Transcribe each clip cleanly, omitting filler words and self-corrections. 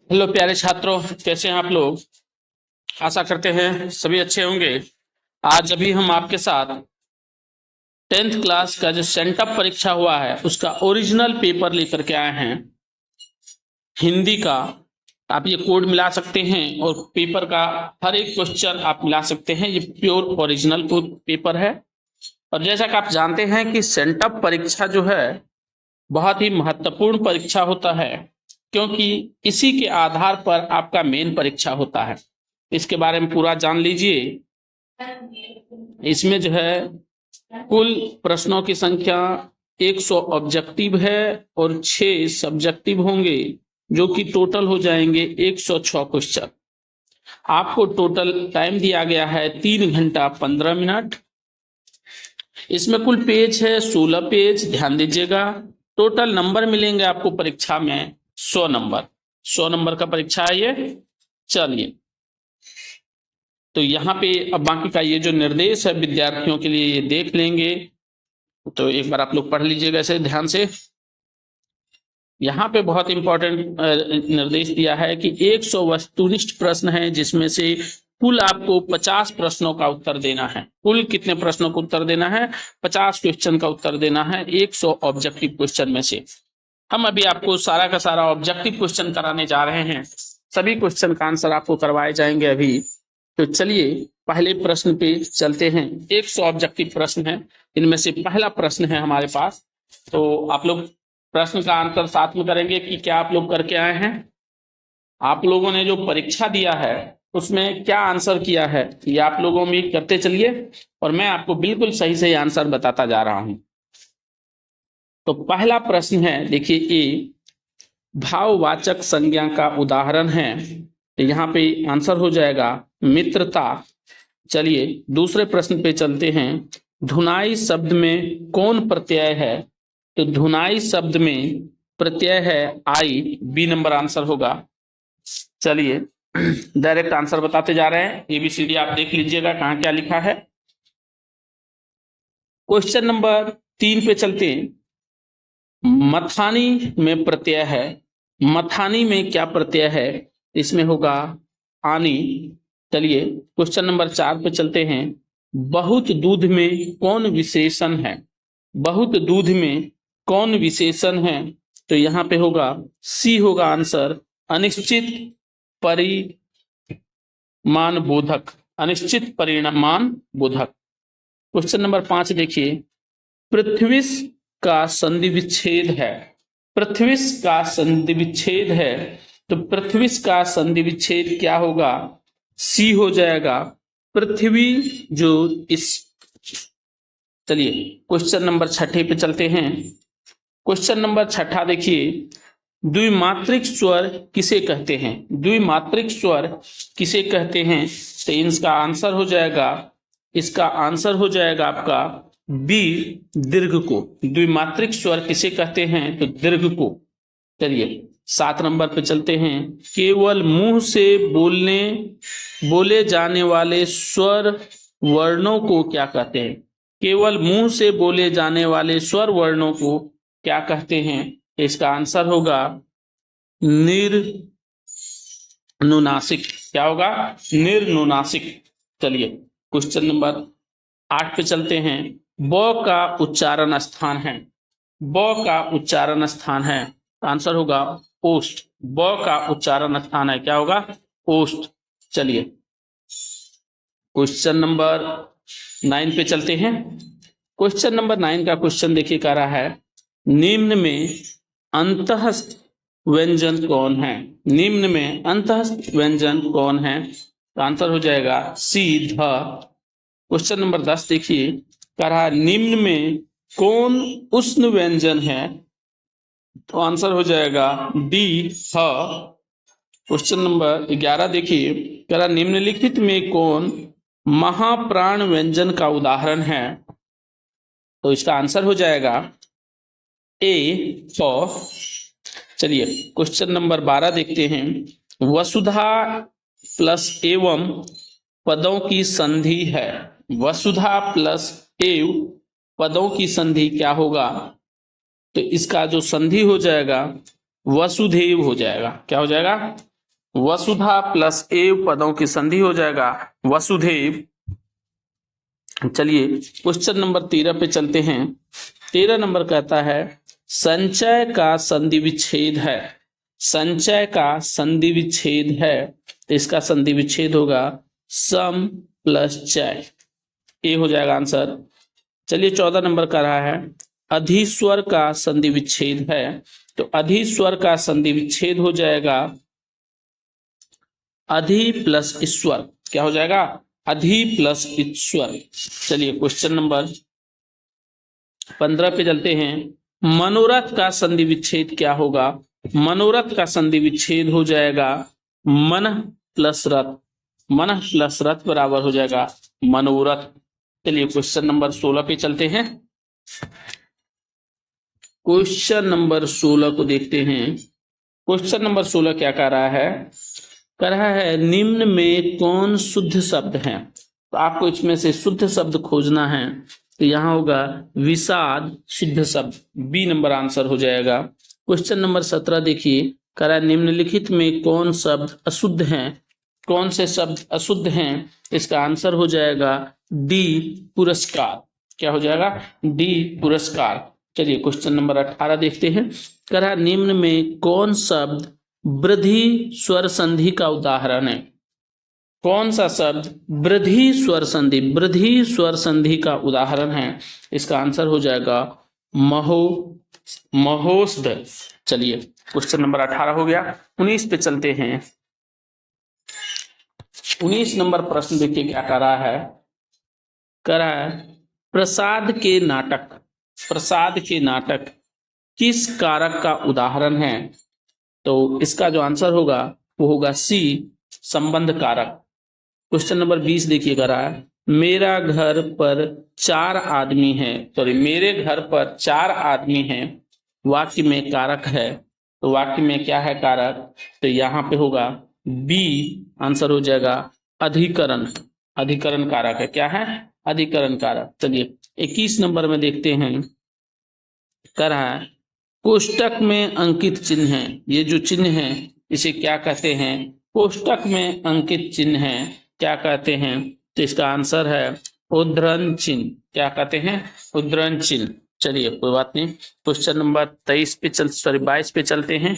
Hello प्यारे छात्रों, कैसे हैं आप लोग। आशा करते हैं सभी अच्छे होंगे। आज अभी हम आपके साथ 10th क्लास का जो सेंटअप परीक्षा हुआ है उसका ओरिजिनल पेपर लेकर के आए हैं। हिंदी का आप ये कोड मिला सकते हैं और पेपर का हर एक क्वेश्चन आप मिला सकते हैं। ये प्योर ओरिजिनल पेपर है। और जैसा कि आप जानते हैं कि सेंटअप परीक्षा जो है बहुत ही महत्वपूर्ण परीक्षा होता है, क्योंकि इसी के आधार पर आपका मेन परीक्षा होता है। इसके बारे में पूरा जान लीजिए। इसमें जो है कुल प्रश्नों की संख्या 100 ऑब्जेक्टिव है और 6 सब्जेक्टिव होंगे, जो कि टोटल हो जाएंगे 106 क्वेश्चन। आपको टोटल टाइम दिया गया है 3 घंटा 15 मिनट। इसमें कुल पेज है 16 पेज, ध्यान दीजिएगा। टोटल नंबर मिलेंगे आपको परीक्षा में 100 नंबर। 100 नंबर का परीक्षा है ये। चलिए, तो यहाँ पे अब बाकी का ये जो निर्देश है विद्यार्थियों के लिए ये देख लेंगे। तो एक बार आप लोग पढ़ लीजिएगा ऐसे ध्यान से। यहाँ पे बहुत इंपॉर्टेंट निर्देश दिया है कि 100 वस्तुनिष्ठ प्रश्न है, जिसमें से कुल आपको 50 प्रश्नों का उत्तर देना है। कुल कितने प्रश्नों का उत्तर देना है? 50 क्वेश्चन का उत्तर देना है 100 ऑब्जेक्टिव क्वेश्चन में से। हम अभी आपको सारा का सारा ऑब्जेक्टिव क्वेश्चन कराने जा रहे हैं। सभी क्वेश्चन का आंसर आपको करवाए जाएंगे अभी। तो चलिए पहले प्रश्न पे चलते हैं। 100 ऑब्जेक्टिव प्रश्न है, इनमें से पहला प्रश्न है हमारे पास। तो आप लोग प्रश्न का आंसर साथ में करेंगे कि क्या आप लोग करके आए हैं। आप लोगों ने जो परीक्षा दिया है उसमें क्या आंसर किया है ये आप लोगों में करते चलिए, और मैं आपको बिल्कुल सही सही आंसर बताता जा रहा हूं। तो पहला प्रश्न है, देखिए, ये भाववाचक संज्ञा का उदाहरण है। तो यहाँ पे आंसर हो जाएगा मित्रता। चलिए दूसरे प्रश्न पे चलते हैं। धुनाई शब्द में कौन प्रत्यय है? तो धुनाई शब्द में प्रत्यय है आई। बी नंबर आंसर होगा। चलिए डायरेक्ट आंसर बताते जा रहे हैं। ABCD आप देख लीजिएगा कहाँ क्या लिखा है। क्वेश्चन नंबर 3 पे चलते हैं। मथानी में प्रत्यय है। मथानी में क्या प्रत्यय है? इसमें होगा आनी। चलिए क्वेश्चन नंबर 4 पे चलते हैं। बहुत दूध में कौन विशेषण है? बहुत दूध में कौन विशेषण है? तो यहाँ पे होगा सी होगा आंसर, अनिश्चित परिमाण बोधक। अनिश्चित परिमाण बोधक। क्वेश्चन नंबर 5 देखिए। पृथ्वी का संधि विच्छेद है। पृथ्वी का संधि विच्छेद है, तो पृथ्वी का संधि विच्छेद क्या होगा? सी हो जाएगा पृथ्वी जो इस। चलिए क्वेश्चन नंबर 6 पे चलते हैं। क्वेश्चन नंबर 6 देखिए। द्विमात्रिक स्वर किसे कहते हैं? द्विमात्रिक स्वर किसे कहते हैं? तो इसका आंसर हो जाएगा, इसका आंसर हो जाएगा आपका बी, दीर्घ को। द्विमात्रिक स्वर किसे कहते हैं? तो दीर्घ को। चलिए 7 नंबर पे चलते हैं। केवल मुंह से बोले जाने वाले स्वर वर्णों को क्या कहते हैं? केवल मुंह से बोले जाने वाले स्वर वर्णों को क्या कहते हैं? इसका आंसर होगा निर्नुनासिक। क्या होगा? निर्नुनासिक। चलिए क्वेश्चन नंबर 8 पे चलते हैं। ब का उच्चारण स्थान है। ब का उच्चारण स्थान है, आंसर होगा ओष्ठ। ब का उच्चारण स्थान है, क्या होगा? ओष्ठ। चलिए क्वेश्चन नंबर 9 पे चलते हैं। क्वेश्चन नंबर 9 का क्वेश्चन देखिए कह रहा है, निम्न में अंतःस्थ व्यंजन कौन है? निम्न में अंतःस्थ व्यंजन कौन है? तो आंसर हो जाएगा सी, ध। क्वेश्चन नंबर 10 देखिए, कह रहा है निम्न में कौन उष्ण व्यंजन है? तो आंसर हो जाएगा डी, ह। क्वेश्चन नंबर 11 देखिए, कह रहा निम्नलिखित में कौन महाप्राण व्यंजन का उदाहरण है? तो इसका आंसर हो जाएगा ए, फ। चलिए क्वेश्चन नंबर 12 देखते हैं। वसुधा प्लस एवं पदों की संधि है। वसुधा प्लस एव पदों की संधि क्या होगा? तो इसका जो संधि हो जाएगा वसुधैव हो जाएगा। क्या हो जाएगा? वसुधा प्लस एव पदों की संधि हो जाएगा वसुधैव। चलिए क्वेश्चन नंबर 13 पे चलते हैं। 13 नंबर कहता है संचय का संधि विच्छेद है। संचय का संधि विच्छेद है तो इसका संधि विच्छेद होगा सम प्लस चय। ये हो जाएगा आंसर। चलिए 14 नंबर का रहा है अधिस्वर का संधि विच्छेद है। तो अधिस्वर का संधि विच्छेद हो जाएगा अधि प्लस ईश्वर। क्या हो जाएगा? अधि प्लस ईश्वर। चलिए क्वेश्चन नंबर 15 पे चलते हैं। मनोरथ का संधि विच्छेद क्या होगा? मनोरथ का संधि विच्छेद हो जाएगा मन प्लस रथ। मन प्लस रथ बराबर हो जाएगा मनोरथ। चलिए क्वेश्चन नंबर 16 पे चलते हैं। क्वेश्चन नंबर 16 को देखते हैं। क्वेश्चन नंबर 16 क्या कह रहा है? कह रहा है निम्न में कौन शुद्ध शब्द है? तो आपको इसमें से शुद्ध शब्द खोजना है। तो यहां होगा विषाद शुद्ध शब्द। बी नंबर आंसर हो जाएगा। क्वेश्चन नंबर 17 देखिए, कह रहा है निम्नलिखित में कौन शब्द अशुद्ध हैं? कौन से शब्द अशुद्ध हैं? इसका आंसर हो जाएगा डी पुरस्कार। क्या हो जाएगा? डी पुरस्कार। चलिए क्वेश्चन नंबर 18 देखते हैं। कह रहा है निम्न में कौन शब्द वृद्धि स्वर संधि का उदाहरण है? कौन सा शब्द वृद्धि स्वर संधि, वृद्धि स्वर संधि का उदाहरण है? इसका आंसर हो जाएगा महोस्ध। चलिए क्वेश्चन नंबर 18 हो गया। 19 पे चलते हैं। 19 नंबर प्रश्न देखिए क्या कर रहा है। कह रहा है प्रसाद के नाटक, प्रसाद के नाटक किस कारक का उदाहरण है? तो इसका जो आंसर होगा वो होगा सी संबंध कारक। क्वेश्चन नंबर 20 देखिए कह रहा है मेरा घर पर 4 आदमी हैं, सॉरी मेरे घर पर 4 आदमी हैं, वाक्य में कारक है। तो वाक्य में क्या है कारक? तो यहाँ पे होगा बी आंसर हो जाएगा अधिकरण। अधिकरण कारक है। क्या है? अधिकरण कारक। चलिए 21 नंबर में देखते हैं। कह रहा है कोष्टक में अंकित चिन्ह है। ये जो चिन्ह है इसे क्या कहते हैं? कोष्टक में अंकित चिन्ह है क्या कहते हैं? तो इसका आंसर है उद्धरण चिन्ह। क्या कहते हैं? उद्धरण चिन्ह। चलिए कोई बात नहीं। क्वेश्चन नंबर 22 पे चलते हैं।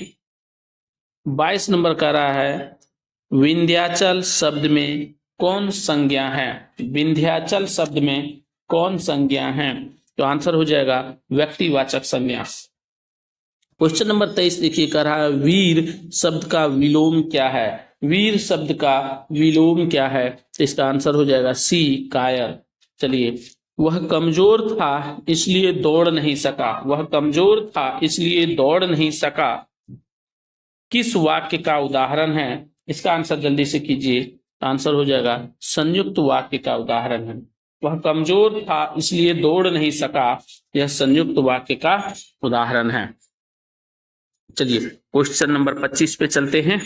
22 नंबर कह रहा है विंध्याचल शब्द में कौन संज्ञा है? विंध्याचल शब्द में कौन संज्ञा है? तो आंसर हो जाएगा व्यक्तिवाचक संज्ञा। क्वेश्चन नंबर 23 देखिए कह रहा है वीर शब्द का विलोम क्या है? वीर शब्द का विलोम क्या है? तो इसका आंसर हो जाएगा सी कायर। चलिए वह कमजोर था इसलिए दौड़ नहीं सका। वह कमजोर था इसलिए दौड़ नहीं सका किस वाक्य का उदाहरण है? इसका आंसर जल्दी से कीजिए। आंसर हो जाएगा संयुक्त वाक्य का उदाहरण है। वह कमजोर था इसलिए दौड़ नहीं सका, यह संयुक्त वाक्य का उदाहरण है। चलिए क्वेश्चन नंबर 25 पे चलते हैं।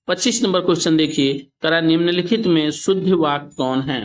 25 नंबर क्वेश्चन देखिए, करा निम्नलिखित में शुद्ध वाक्य कौन है?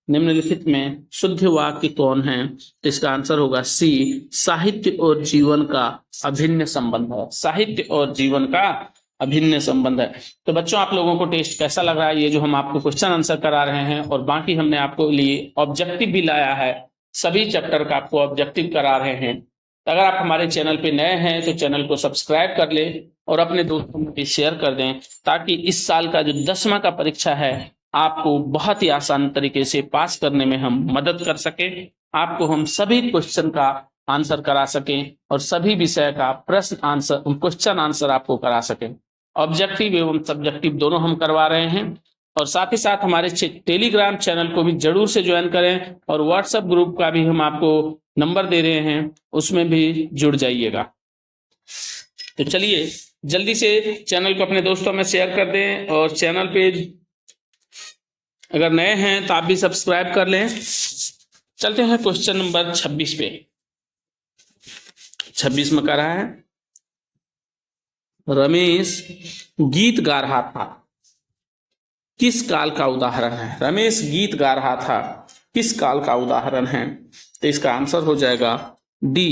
निम्नलिखित में शुद्ध वाक्य कौन है? तो इसका आंसर होगा सी साहित्य और जीवन का अभिन्न संबंध है। साहित्य और जीवन का अभिन्न संबंध है। तो बच्चों आप लोगों को टेस्ट कैसा लग रहा है? ये जो हम आपको क्वेश्चन आंसर करा रहे हैं और बाकी हमने आपको लिए ऑब्जेक्टिव भी लाया है, सभी चैप्टर का आपको ऑब्जेक्टिव करा रहे हैं। अगर आप हमारे चैनल पे नए हैं तो चैनल को सब्सक्राइब कर ले और अपने दोस्तों में भी शेयर कर दें, ताकि इस साल का जो 10वां का परीक्षा है आपको बहुत ही आसान तरीके से पास करने में हम मदद कर सके। आपको हम सभी क्वेश्चन का आंसर करा सकें और सभी विषय का क्वेश्चन आंसर आपको करा सकें। ऑब्जेक्टिव एवं सब्जेक्टिव दोनों हम करवा रहे हैं। और साथ ही साथ हमारे टेलीग्राम चैनल को भी जरूर से ज्वाइन करें और व्हाट्सएप ग्रुप का भी हम आपको नंबर दे रहे हैं, उसमें भी जुड़ जाइएगा। तो चलिए जल्दी से चैनल को अपने दोस्तों में शेयर कर दें और चैनल पे अगर नए हैं तो आप भी सब्सक्राइब कर लें। चलते हैं क्वेश्चन नंबर 26 पे। 26 में कह रहा है रमेश गीत गा रहा था, किस काल का उदाहरण है? रमेश गीत गा रहा था, किस काल का उदाहरण है? तो इसका आंसर हो जाएगा डी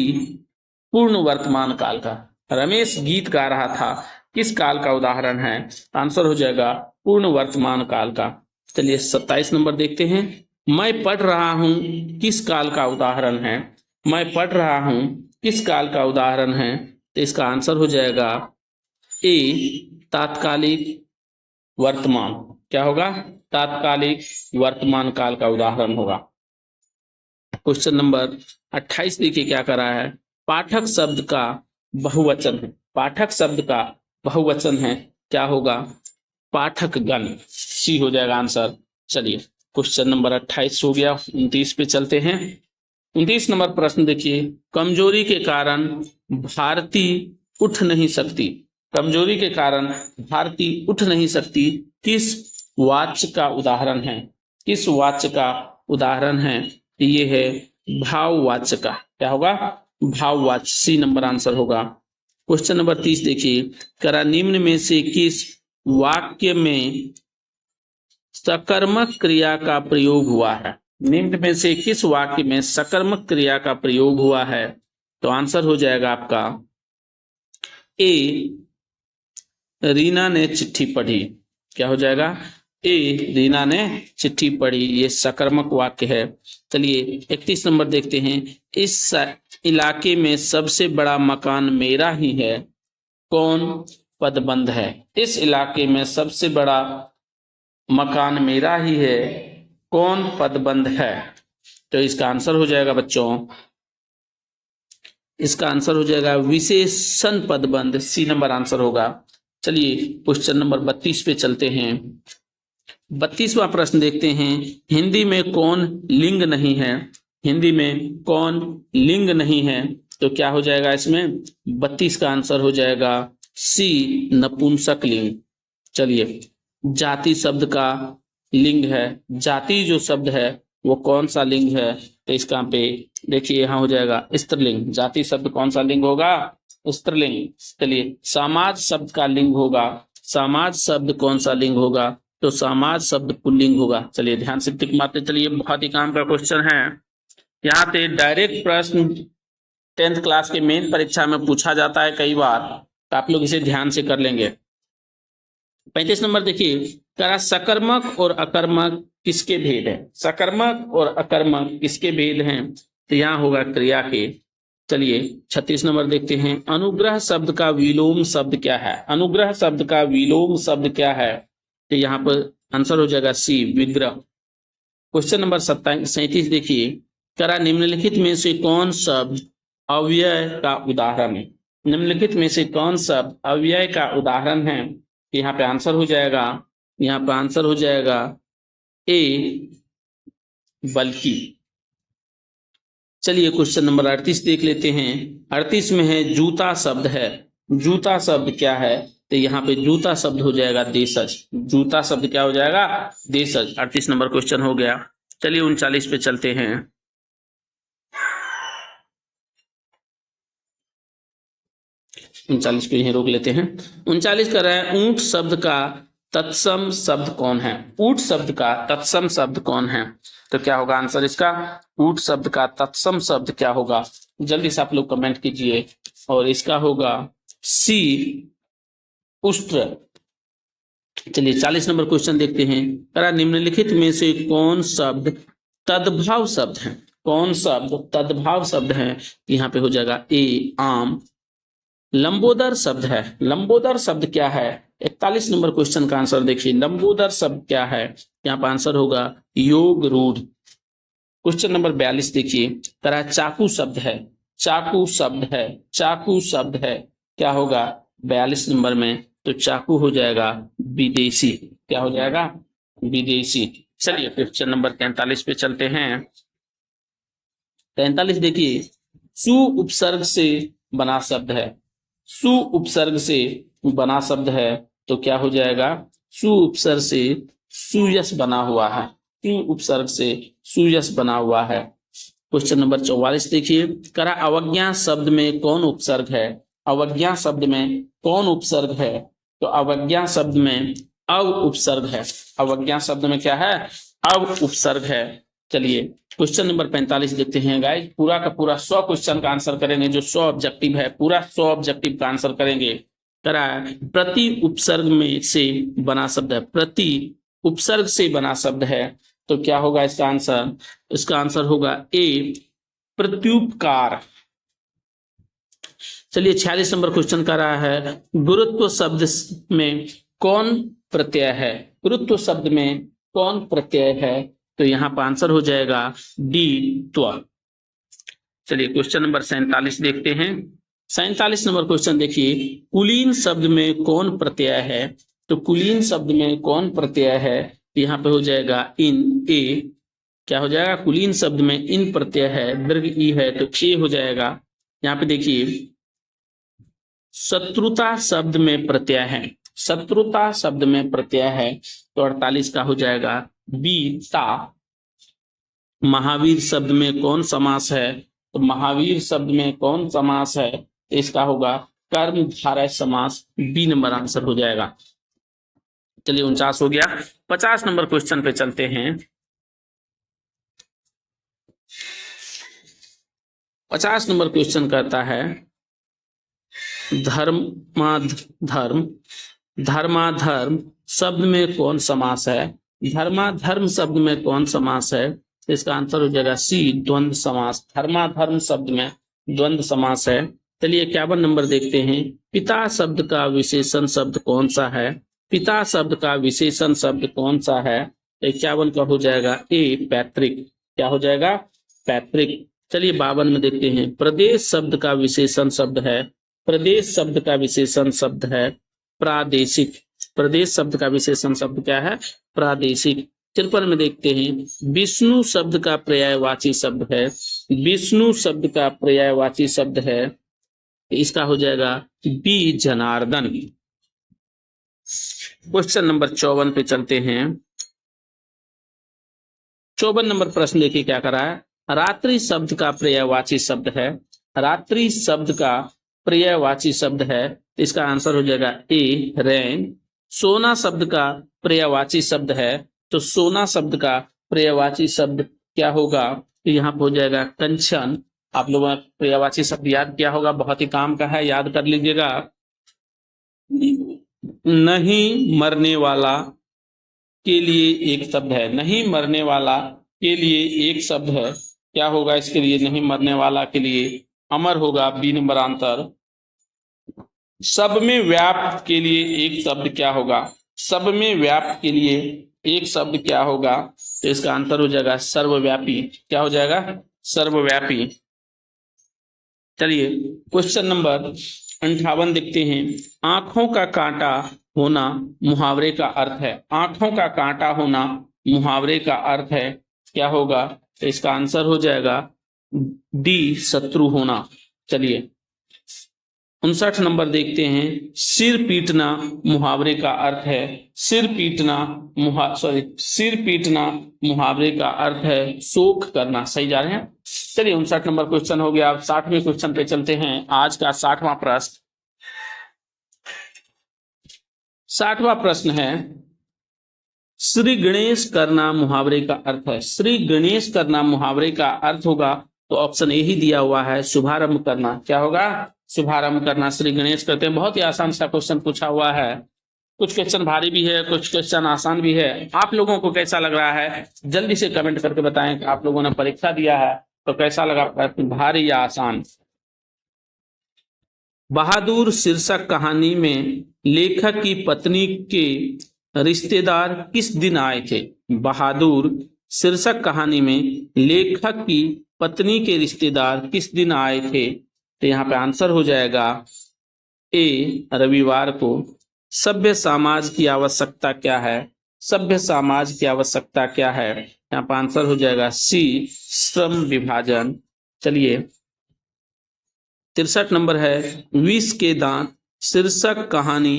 पूर्ण वर्तमान काल का। रमेश गीत गा रहा था, किस काल का उदाहरण है? आंसर हो जाएगा पूर्ण वर्तमान काल का। चलिए 27 नंबर देखते हैं। मैं पढ़ रहा हूं किस काल का उदाहरण है? मैं पढ़ रहा हूं किस काल का उदाहरण है? तो इसका आंसर हो जाएगा ए तात्कालिक वर्तमान। क्या होगा? तात्कालिक वर्तमान काल का उदाहरण होगा। क्वेश्चन नंबर 28 देखिए क्या कर रहा है। पाठक शब्द का बहुवचन है। पाठक शब्द का बहुवचन है, क्या होगा? पाठकगण। सी हो जाएगा आंसर। चलिए क्वेश्चन नंबर 28 हो गया। 29 पे चलते हैं। 29 नंबर प्रश्न देखिए। कमजोरी के कारण भारती उठ नहीं सकती। कमजोरी के कारण भारती उठ नहीं सकती, किस वाच्य का उदाहरण है? किस वाच्य का उदाहरण है? ये है भाववाच्य का। क्या होगा? भाववाच्य। सी नंबर आंसर होगा। क्वेश्चन नंबर 30 देखिए। करा निम्न में से किस वाक्य में सकर्मक क्रिया का प्रयोग हुआ है? निम्न में से किस वाक्य में सकर्मक क्रिया का प्रयोग हुआ है? तो आंसर हो जाएगा आपका ए रीना ने चिट्ठी पढ़ी। क्या हो जाएगा? ए रीना ने चिट्ठी पढ़ी। ये सकर्मक वाक्य है। चलिए 31 नंबर देखते हैं। इस इलाके में सबसे बड़ा मकान मेरा ही है, कौन पदबंध है? इस इलाके में सबसे बड़ा मकान मेरा ही है, कौन पदबंध है? तो इसका आंसर हो जाएगा बच्चों, इसका आंसर हो जाएगा विशेषण पदबंध। सी नंबर आंसर होगा। चलिए क्वेश्चन नंबर 32 पे चलते हैं। 32वां प्रश्न देखते हैं। हिंदी में कौन लिंग नहीं है? हिंदी में कौन लिंग नहीं है? तो क्या हो जाएगा इसमें? 32 का आंसर हो जाएगा सी नपुंसक लिंग। चलिए जाति शब्द का लिंग है। जाति जो शब्द है वो कौन सा लिंग है? तो इसका पे देखिए यहाँ हो जाएगा स्त्रीलिंग। जाति शब्द कौन सा लिंग होगा? स्त्रीलिंग। चलिए समाज शब्द का लिंग होगा। समाज शब्द कौन सा लिंग होगा? तो समाज शब्द पुल्लिंग होगा। चलिए ध्यान से टिक मारते चलिए, बहुत ही काम का क्वेश्चन है। यहाँ पे डायरेक्ट प्रश्न 10th क्लास के मेन परीक्षा में पूछा जाता है कई बार, तो आप लोग इसे ध्यान से कर लेंगे। 35 नंबर देखिए। करा सकर्मक और अकर्मक किसके भेद है? सकर्मक और अकर्मक किसके भेद हैं? तो यहाँ होगा क्रिया के। चलिए 36 नंबर देखते हैं। अनुग्रह शब्द का विलोम शब्द क्या है? अनुग्रह शब्द का विलोम शब्द क्या है? तो यहाँ पर आंसर हो जाएगा सी विग्रह। क्वेश्चन नंबर 37 देखिए। करा निम्नलिखित में से कौन शब्द अव्यय का उदाहरण है? निम्नलिखित में से कौन शब्द अव्यय का उदाहरण है? यहाँ पे आंसर हो जाएगा, यहाँ पे आंसर हो जाएगा ए बल्कि। चलिए क्वेश्चन नंबर 38 देख लेते हैं। 38 में है जूता शब्द है। जूता शब्द क्या है? तो यहाँ पे जूता शब्द हो जाएगा देशज। जूता शब्द क्या हो जाएगा? देशज। 38 नंबर क्वेश्चन हो गया। चलिए 39 पे चलते हैं। 39 पे यहीं रोक लेते हैं। 39 कर रहे हैं ऊंट शब्द का तत्सम शब्द कौन है? ऊंट शब्द का तत्सम शब्द कौन है? तो क्या होगा आंसर इसका? ऊंट शब्द का तत्सम शब्द क्या होगा? जल्दी से आप लोग कमेंट कीजिए। और इसका होगा सी उष्ट्र। चलिए 40 नंबर क्वेश्चन देखते हैं। करा निम्नलिखित में से कौन शब्द तद्भाव शब्द है? कौन शब्द तद्भाव शब्द है? यहाँ पे हो जाएगा ए आम। लंबोदर शब्द है। लंबोदर शब्द क्या है? 41 नंबर क्वेश्चन का आंसर देखिए। लंबोदर शब्द क्या है? यहाँ पर आंसर होगा योग रूढ़। क्वेश्चन नंबर 42 देखिए। करा चाकू शब्द है। चाकू शब्द है। चाकू शब्द है, क्या होगा 42 नंबर में? तो चाकू हो जाएगा विदेशी। क्या हो जाएगा? विदेशी। चलिए क्वेश्चन नंबर 43 पे चलते हैं। 43 देखिए। सु उपसर्ग से बना शब्द है। सु उपसर्ग से बना शब्द है, तो क्या हो जाएगा? सु उपसर्ग से सुयस बना हुआ है। सु उपसर्ग से सुयस बना हुआ है। क्वेश्चन नंबर 44 देखिए। करा अवज्ञा शब्द में कौन उपसर्ग है? अवज्ञा शब्द में कौन उपसर्ग है? तो अवज्ञा शब्द में अव उपसर्ग है। अवज्ञा शब्द में क्या है? अव उपसर्ग है। चलिए क्वेश्चन नंबर 45 देखते हैं गाइस। पूरा का पूरा 100 क्वेश्चन का आंसर करेंगे, जो 100 ऑब्जेक्टिव है पूरा 100 ऑब्जेक्टिव का आंसर करेंगे। करा है प्रति उपसर्ग में से बना शब्द है, प्रति उपसर्ग से बना शब्द है, तो क्या होगा इसका आंसर? इसका आंसर होगा ए प्रत्युपकार। चलिए 46 नंबर क्वेश्चन कर रहा है गुरुत्व शब्द में कौन प्रत्यय है? गुरुत्व शब्द में कौन प्रत्यय है? तो यहाँ पर आंसर हो जाएगा डी त्व। चलिए क्वेश्चन नंबर 47 देखते हैं। 47 नंबर क्वेश्चन देखिए, कुलीन शब्द में कौन प्रत्यय है? तो कुलीन शब्द में कौन प्रत्यय है? यहाँ पे हो जाएगा इन। ए क्या हो जाएगा? कुलीन शब्द में इन प्रत्यय है, दीर्घ ई है तो ए हो जाएगा। यहाँ पे देखिए शत्रुता शब्द में प्रत्यय है, शत्रुता शब्द में प्रत्यय है तो 48 का हो जाएगा बी ता। महावीर शब्द में कौन समास है? तो महावीर शब्द में कौन समास है? तो इसका होगा कर्मधारय समास, बी नंबर आंसर हो जाएगा। चलिए 49 हो गया। 50 नंबर क्वेश्चन पे चलते हैं। 50 नंबर क्वेश्चन करता है धर्माधर्म, धर्माधर्म शब्द में कौन समास है? धर्माधर्म शब्द में कौन समास है? तो इसका आंसर हो जाएगा सी द्वंद्व समास। धर्माधर्म शब्द में द्वंद्व समास है। चलिए 51 नंबर देखते हैं। पिता शब्द का विशेषण शब्द कौन सा है? पिता शब्द का विशेषण शब्द कौन सा है? 51 का हो जाएगा ए पैतृक। क्या हो जाएगा? पैतृक। चलिए 52 में देखते हैं। प्रदेश शब्द का विशेषण शब्द है, प्रदेश शब्द का विशेषण शब्द है प्रादेशिक। प्रदेश शब्द का विशेषण शब्द क्या है? प्रादेशिक। 53 में देखते हैं। विष्णु शब्द का पर्यायवाची शब्द है, विष्णु शब्द का पर्यायवाची शब्द है, इसका हो जाएगा बी जनार्दन। क्वेश्चन नंबर 54 पे चलते हैं। 54 नंबर प्रश्न देखिए क्या करा है। रात्रि शब्द का पर्यायवाची शब्द है, रात्रि शब्द का पर्यायवाची शब्द है, इसका आंसर हो जाएगा ए रैन। सोना शब्द का पर्यायवाची शब्द है, तो सोना शब्द का पर्यायवाची शब्द क्या होगा? तो यहाँ पर हो जाएगा कंचन। आप लोगों ने पर्यायवाची शब्द याद किया होगा, बहुत ही काम का है, याद कर लीजिएगा। नहीं मरने वाला के लिए एक शब्द है, नहीं मरने वाला के लिए एक शब्द है, क्या होगा इसके लिए? नहीं मरने वाला के लिए अमर होगा, बी नंबर आंसर। सब में व्याप्त के लिए एक शब्द क्या होगा? सब में व्याप्त के लिए एक शब्द क्या होगा? तो इसका आंसर हो जाएगा सर्वव्यापी। क्या हो जाएगा? सर्वव्यापी। चलिए क्वेश्चन नंबर 58 देखते हैं। आंखों का कांटा होना मुहावरे का अर्थ है, आंखों का कांटा होना मुहावरे का अर्थ है, क्या होगा? तो इसका आंसर हो जाएगा डी शत्रु होना। चलिए 59 नंबर देखते हैं। सिर पीटना मुहावरे का अर्थ है, सिर पीटना सिर पीटना मुहावरे का अर्थ है शोक करना। सही जा रहे हैं। चलिए 59 नंबर क्वेश्चन हो गया। अब 60वें क्वेश्चन पे चलते हैं। आज का 60वां प्रश्न, 60वां प्रश्न है श्री गणेश करना मुहावरे का अर्थ है। श्री गणेश करना मुहावरे का अर्थ होगा तो ऑप्शन ए ही दिया हुआ है, शुभारंभ करना। क्या होगा? शुभारंभ करना। श्री गणेश करते हैं। बहुत ही आसान सा क्वेश्चन पूछा हुआ है, कुछ क्वेश्चन भारी भी है, कुछ क्वेश्चन आसान भी है। आप लोगों को कैसा लग रहा है जल्दी से कमेंट करके बताएं कि आप लोगों ने परीक्षा दिया है तो कैसा लगा, भारी या आसान। बहादुर शीर्षक कहानी में लेखक की पत्नी के रिश्तेदार किस दिन आए थे? बहादुर शीर्षक कहानी में लेखक की पत्नी के रिश्तेदार किस दिन आए थे? तो यहाँ पे आंसर हो जाएगा ए रविवार को। सभ्य समाज की आवश्यकता क्या है? सभ्य समाज की आवश्यकता क्या है? यहाँ पर आंसर हो जाएगा सी श्रम विभाजन। चलिए 63 नंबर है। विष के दांत शीर्षक कहानी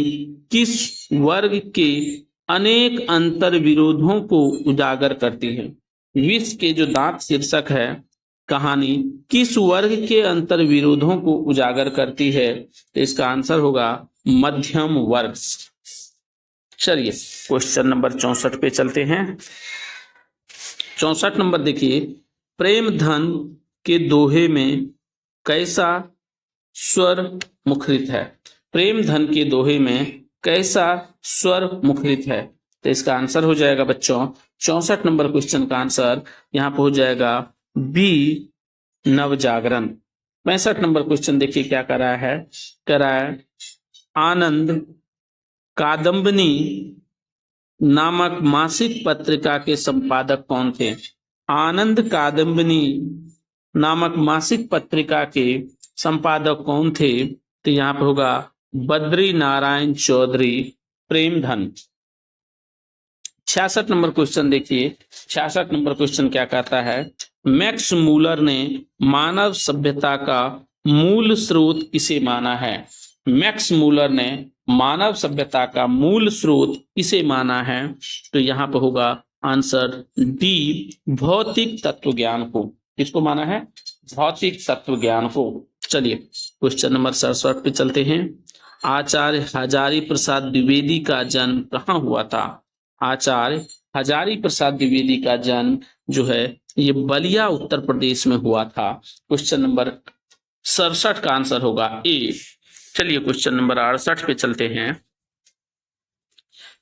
किस वर्ग के अनेक अंतर विरोधों को उजागर करती है? विष के जो दांत शीर्षक है कहानी किस वर्ग के अंतर विरोधों को उजागर करती है? तो इसका आंसर होगा मध्यम वर्ग। चलिए क्वेश्चन नंबर 64 पे चलते हैं। 64 नंबर देखिए, प्रेम धन के दोहे में कैसा स्वर मुखरित है? प्रेम धन के दोहे में कैसा स्वर मुखरित है? तो इसका आंसर हो जाएगा बच्चों 64 नंबर क्वेश्चन का आंसर यहाँ पे हो जाएगा बी, नवजागरण। 65 नंबर क्वेश्चन देखिए क्या कर रहा है, आनंद कादम्बिनी नामक मासिक पत्रिका के संपादक कौन थे? आनंद कादम्बिनी नामक मासिक पत्रिका के संपादक कौन थे? तो यहाँ पे होगा बद्री नारायण चौधरी प्रेमधन। 66 नंबर क्वेश्चन देखिए, 66 नंबर क्वेश्चन क्या कहता है, मैक्स मूलर ने मानव सभ्यता का मूल स्रोत किसे माना है? मैक्स मूलर ने मानव सभ्यता का मूल स्रोत किसे माना है? तो यहाँ पर होगा आंसर डी, भौतिक तत्व ज्ञान को। किसको माना है? भौतिक तत्व ज्ञान को। चलिए क्वेश्चन नंबर 67 पे चलते हैं। आचार्य हजारी प्रसाद द्विवेदी का जन्म कहाँ हुआ था? आचार्य हजारी प्रसाद द्विवेदी का जन्म जो है ये बलिया उत्तर प्रदेश में हुआ था। क्वेश्चन नंबर 67 का आंसर होगा ए। चलिए क्वेश्चन नंबर 68 पे चलते हैं।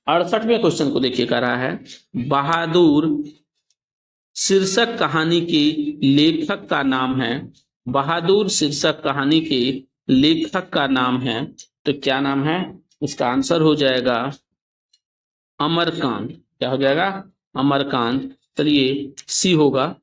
68वें क्वेश्चन को देखिए कह रहा है, बहादुर शीर्षक कहानी के लेखक का नाम है। बहादुर शीर्षक कहानी के लेखक का नाम है, तो क्या नाम है? इसका आंसर हो जाएगा अमरकांत। क्या हो जाएगा? अमरकांत। चलिए सी होगा।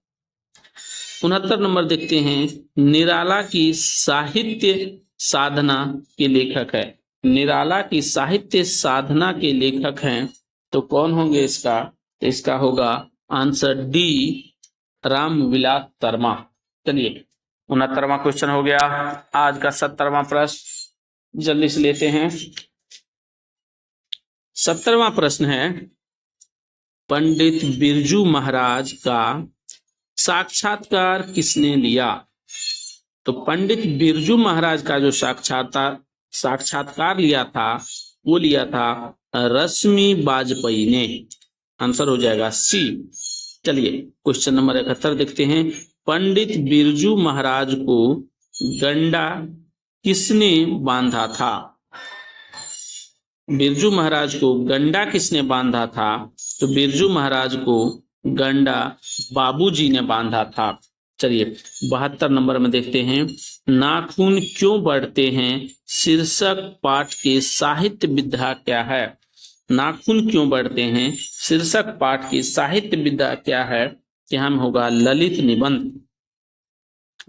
69 नंबर देखते हैं, निराला की साहित्य साधना के लेखक है। निराला की साहित्य साधना के लेखक हैं, तो कौन होंगे इसका? तो इसका होगा आंसर डी, रामविलास शर्मा। चलिए 69वां क्वेश्चन हो गया। आज का 70वां प्रश्न जल्दी से लेते हैं। 70वां प्रश्न है, पंडित बिरजू महाराज का साक्षात्कार किसने लिया? तो पंडित बिरजू महाराज का जो साक्षात्कार लिया था वो लिया था रश्मि वाजपेयी ने। आंसर हो जाएगा सी। चलिए क्वेश्चन नंबर 71 देखते हैं, पंडित बिरजू महाराज को गंडा किसने बांधा था? बिरजू महाराज को गंडा किसने बांधा था? तो बिरजू महाराज को गंडा बाबूजी ने बांधा था। चलिए 72 नंबर में देखते हैं, नाखून क्यों बढ़ते हैं शीर्षक पाठ के साहित्य विधा क्या है? नाखून क्यों बढ़ते हैं शीर्षक पाठ की साहित्य विधा क्या है? क्या हम होगा ललित निबंध।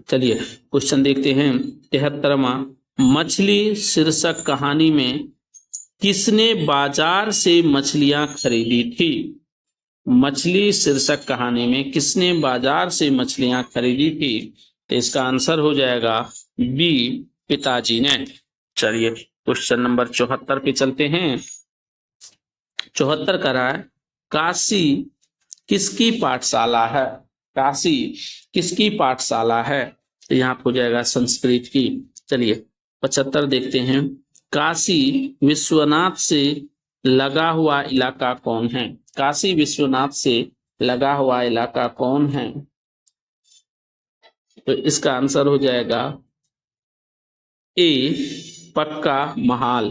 चलिए क्वेश्चन देखते हैं। 73वां, मछली शीर्षक कहानी में किसने बाजार से मछलियां खरीदी थी? मछली शीर्षक कहानी में किसने बाजार से मछलियां खरीदी थी? तो इसका आंसर हो जाएगा बी, पिताजी ने। चलिए क्वेश्चन नंबर 74 पे चलते हैं। 74 का रहा है, काशी किसकी पाठशाला है? काशी किसकी पाठशाला है? तो यहाँ हो जाएगा संस्कृत की। चलिए 75 देखते हैं, काशी विश्वनाथ से लगा हुआ इलाका कौन है? काशी विश्वनाथ से लगा हुआ इलाका कौन है? तो इसका आंसर हो जाएगा ए, पक्का महाल।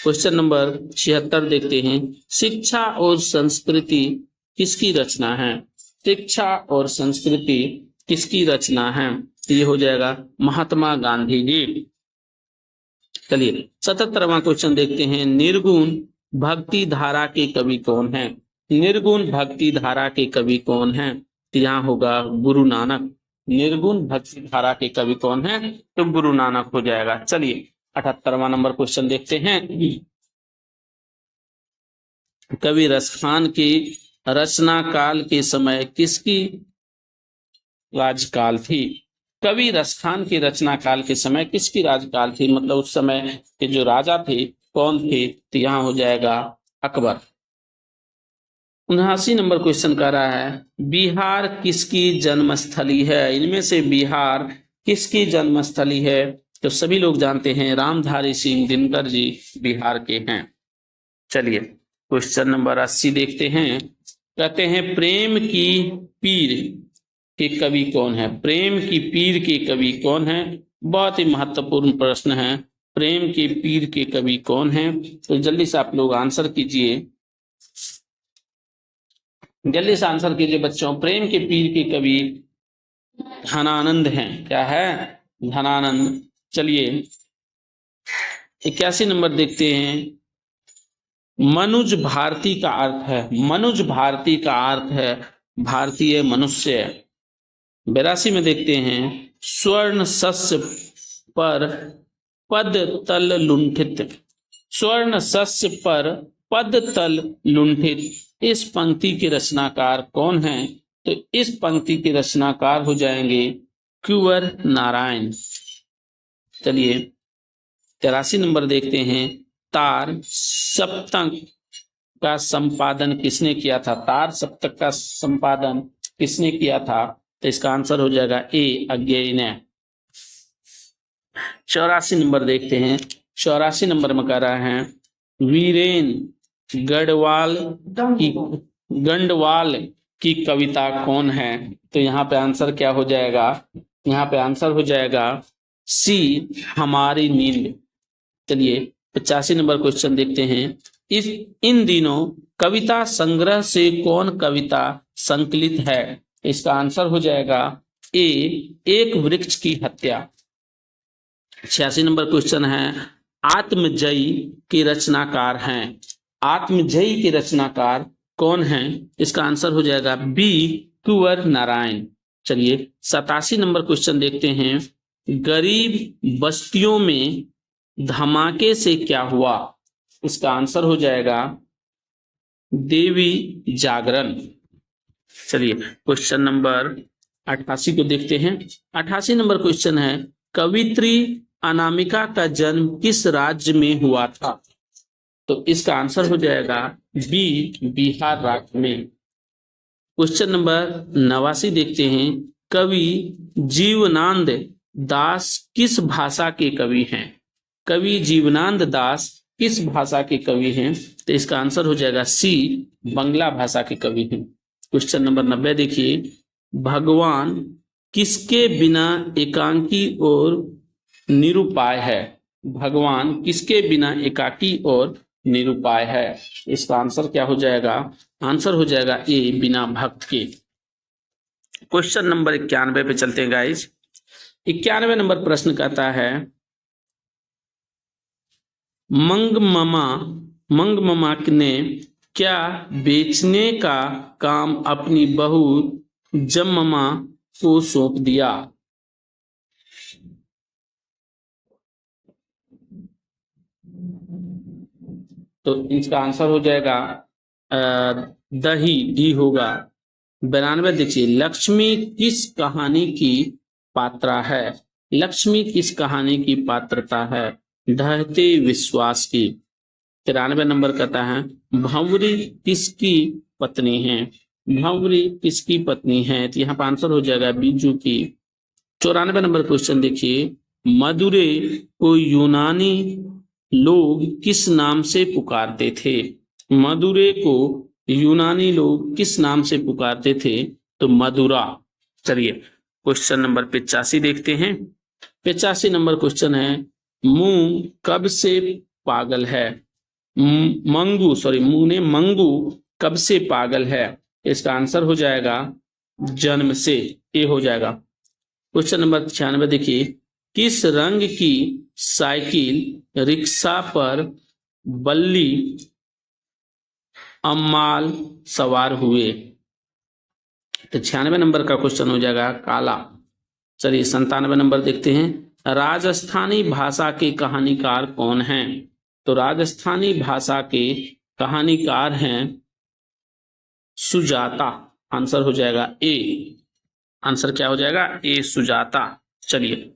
क्वेश्चन नंबर 76 देखते हैं, शिक्षा और संस्कृति किसकी रचना है? शिक्षा और संस्कृति किसकी रचना है? तो ये हो जाएगा महात्मा गांधी जी। चलिए 77वां क्वेश्चन देखते हैं, निर्गुण भक्ति धारा के कवि कौन है? निर्गुण भक्ति धारा के कवि कौन है? तो यहाँ होगा गुरु नानक। निर्गुण भक्ति धारा के कवि कौन है? तो गुरु नानक हो जाएगा। चलिए 78वां नंबर क्वेश्चन देखते हैं, कवि रसखान के रचना काल के समय किसकी राजकाल थी? कवि रसखान की रचना काल के समय किसकी राजकाल थी? मतलब उस समय के जो राजा थे कौन थे? तो यहाँ हो जाएगा अकबर। 79 नंबर क्वेश्चन कर रहा है, बिहार किसकी जन्मस्थली है? इनमें से बिहार किसकी जन्मस्थली है? तो सभी लोग जानते हैं रामधारी सिंह दिनकर जी बिहार के हैं। चलिए क्वेश्चन नंबर 80 देखते हैं। कहते हैं प्रेम की पीर के कवि कौन है? प्रेम की पीर के कवि कौन है? बहुत ही महत्वपूर्ण प्रश्न है। प्रेम के पीर के कवि कौन है? तो जल्दी से आप लोग आंसर कीजिए, जल्दी से आंसर कीजिए बच्चों। प्रेम के पीर के कवि धनानंद हैं। क्या है? धनानंद। चलिए 81 नंबर देखते हैं। मनुज भारती का अर्थ है, मनुज भारती का अर्थ है भारतीय मनुष्य। 82 में देखते हैं स्वर्ण शस्य पर पद तल लुंठित, स्वर्ण शस्य पर पद तल लुंठित, इस पंक्ति के रचनाकार कौन है? तो इस पंक्ति के रचनाकार हो जाएंगे कुंवर नारायण। चलिए 83 नंबर देखते हैं। तार सप्तक का संपादन किसने किया था? तार सप्तक का संपादन किसने किया था? तो इसका आंसर हो जाएगा ए अज्ञेय ने। 84 नंबर देखते हैं। 84 नंबर में कह रहा है वीरेन गंडवाल की कविता कौन है? तो यहाँ पे आंसर क्या हो जाएगा? यहाँ पे आंसर हो जाएगा सी हमारी नींद। चलिए 85 नंबर क्वेश्चन देखते हैं। इन दिनों कविता संग्रह से कौन कविता संकलित है? इसका आंसर हो जाएगा ए एक वृक्ष की हत्या। 86 नंबर क्वेश्चन है आत्मजयी के रचनाकार हैं, आत्मजयी के रचनाकार कौन हैं? इसका आंसर हो जाएगा बी कुंवर नारायण। चलिए 87 नंबर क्वेश्चन देखते हैं। गरीब बस्तियों में धमाके से क्या हुआ? इसका आंसर हो जाएगा देवी जागरण। चलिए क्वेश्चन नंबर 88 को देखते हैं। 88 नंबर क्वेश्चन है कवित्री अनामिका का जन्म किस राज्य में हुआ था? तो इसका आंसर हो जाएगा बी बिहार राज्य में। क्वेश्चन नंबर 89 देखते हैं। कवि जीवनानंद दास किस भाषा के कवि हैं? कवि जीवनानंद दास किस भाषा के कवि हैं? तो इसका आंसर हो जाएगा सी बंगला भाषा के कवि हैं। क्वेश्चन नंबर 90 देखिए। भगवान किसके बिना एकांकी और निरुपाय है? भगवान किसके बिना एकाकी और निरुपाय है? इसका आंसर क्या हो जाएगा? आंसर हो जाएगा ए बिना भक्त के। क्वेश्चन नंबर 91 पे चलते हैं गाइस। 91 नंबर प्रश्न कहता है मंगममा ने क्या बेचने का काम अपनी बहू जममा को सौंप दिया? तो इसका आंसर हो जाएगा दही, डी होगा। 92 देखिए। लक्ष्मी किस कहानी की पात्रा है? लक्ष्मी किस कहानी की पात्रता है? ढहते विश्वास की। 93 नंबर कहता है भंवरी किसकी पत्नी है? भंवरी किसकी पत्नी है? तो यहाँ पर आंसर हो जाएगा बीजू की। 94 नंबर क्वेश्चन देखिए। मदुरै को यूनानी लोग किस नाम से पुकारते थे? मदुरै को यूनानी लोग किस नाम से पुकारते थे? तो मदुरा। चलिए क्वेश्चन नंबर 85 देखते हैं। 85 नंबर क्वेश्चन है मुंह कब से पागल है? मंगू कब से पागल है? इसका आंसर हो जाएगा जन्म से, ए हो जाएगा। क्वेश्चन नंबर 96 देखिए। किस रंग की साइकिल रिक्शा पर बल्ली अम्माल सवार हुए? तो 96 नंबर का क्वेश्चन हो जाएगा काला। चलिए 97 नंबर देखते हैं। राजस्थानी भाषा के कहानीकार कौन हैं? तो राजस्थानी भाषा के कहानीकार हैं सुजाता। आंसर हो जाएगा ए। आंसर क्या हो जाएगा? ए सुजाता। चलिए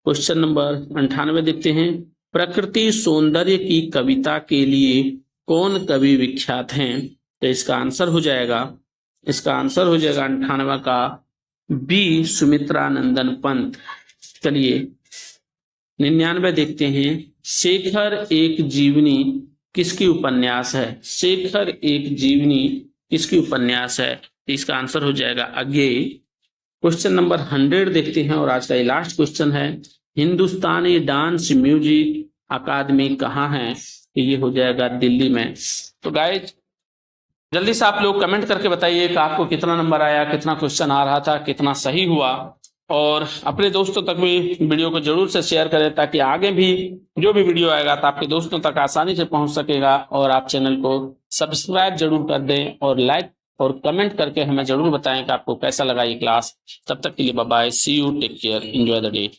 क्वेश्चन नंबर 98 देखते हैं। प्रकृति सौंदर्य की कविता के लिए कौन कवि विख्यात हैं? तो इसका आंसर हो जाएगा 98 का बी सुमित्रा नंदन पंत। चलिए 99 देखते हैं। शेखर एक जीवनी किसकी उपन्यास है? शेखर एक जीवनी किसकी उपन्यास है? तो इसका आंसर हो जाएगा अगे। क्वेश्चन नंबर 100 देखते हैं और आज का ये लास्ट क्वेश्चन है, हिंदुस्तानी डांस म्यूजिक अकादमी कहाँ है? तो ये हो जाएगा दिल्ली में। तो गाइज जल्दी से आप लोग कमेंट करके बताइए कि आपको कितना नंबर आया, कितना क्वेश्चन आ रहा था, कितना सही हुआ, और अपने दोस्तों तक भी वीडियो को जरूर से शेयर करें ताकि आगे भी जो भी वीडियो आएगा तो आपके दोस्तों तक आसानी से पहुंच सकेगा। और आप चैनल को सब्सक्राइब जरूर कर दें और लाइक और कमेंट करके हमें जरूर बताएं कि आपको कैसा लगा ये क्लास। तब तक के लिए bye bye, see you, take care, enjoy the day.